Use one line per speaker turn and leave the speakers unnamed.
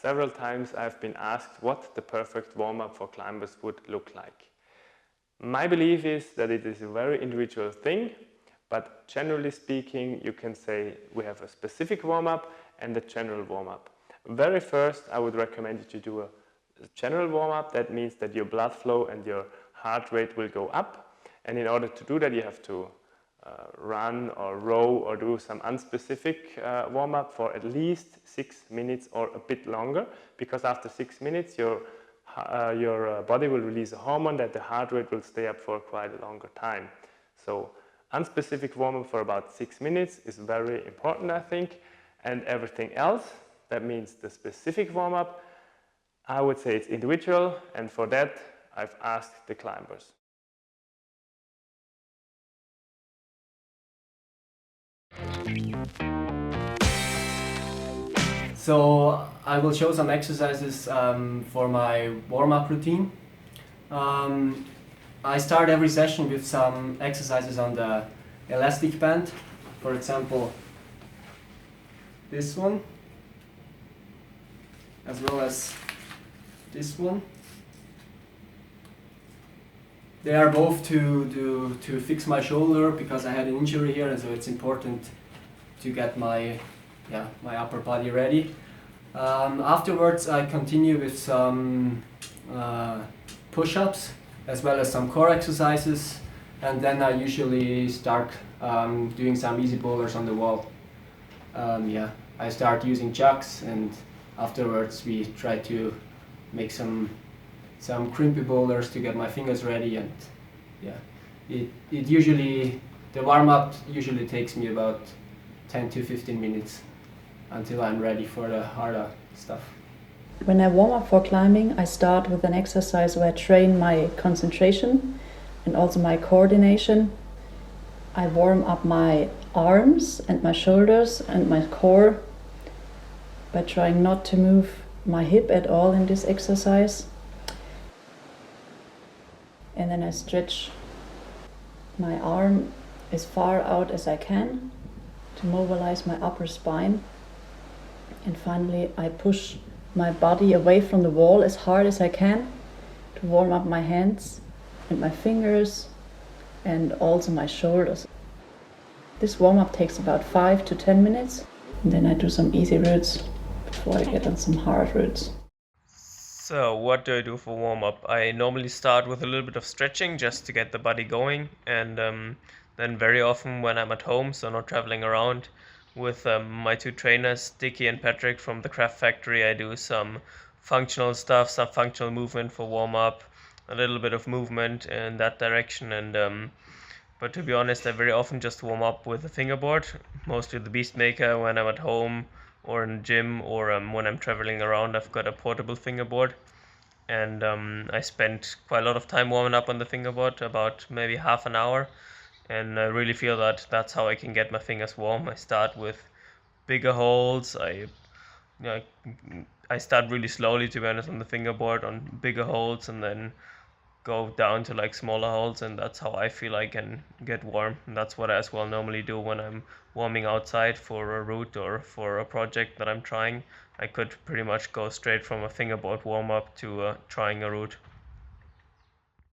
Several times I've been asked what the perfect warm-up for climbers would look like. My belief is that it is a very individual thing, but generally speaking, you can say we have a specific warm-up and a general warm-up. Very first, I would recommend you to do a general warm-up. That means that your blood flow and your heart rate will go up. And in order to do that, you have to run or row or do some unspecific warm-up for at least 6 minutes or a bit longer, because after 6 minutes your body will release a hormone that the heart rate will stay up for quite a longer time. So unspecific warm-up for about 6 minutes is very important, I think. And everything else, that means the specific warm-up, I would say it's individual, and for that I've asked the climbers.
So I will show some exercises for my warm-up routine. I start every session with some exercises on the elastic band. For example, this one, as well as this one. They are both to fix my shoulder because I had an injury here, and so it's important to get my upper body ready. Afterwards, I continue with some push-ups as well as some core exercises, and then I usually start doing some easy boulders on the wall. I start using chucks, and afterwards we try to make some crimpy boulders to get my fingers ready, and the warm-up usually takes me about 10 to 15 minutes until I'm ready for the harder stuff.
When I warm up for climbing, I start with an exercise where I train my concentration and also my coordination. I warm up my arms and my shoulders and my core by trying not to move my hip at all in this exercise. And then I stretch my arm as far out as I can to mobilize my upper spine. And finally, I push my body away from the wall as hard as I can to warm up my hands and my fingers and also my shoulders. This warm-up takes about 5 to 10 minutes. And then I do some easy routes before I get on some hard routes.
So what do I do for warm-up? I normally start with a little bit of stretching just to get the body going, and then very often when I'm at home, so not traveling around, with my two trainers, Dicky and Patrick from the Craft Factory, I do some functional stuff, some functional movement for warm-up, a little bit of movement in that direction, and but to be honest, I very often just warm up with a fingerboard, mostly the Beastmaker when I'm at home or in the gym, or when I'm traveling around. I've got a portable fingerboard, and I spend quite a lot of time warming up on the fingerboard, about maybe half an hour, and I really feel that that's how I can get my fingers warm. I start with bigger holds. I start really slowly, to be honest, on the fingerboard on bigger holds, and then go down to like smaller holds, and that's how I feel I can get warm. And that's what I as well normally do when I'm warming outside for a route or for a project that I'm trying. I could pretty much go straight from a fingerboard warm up to trying a route.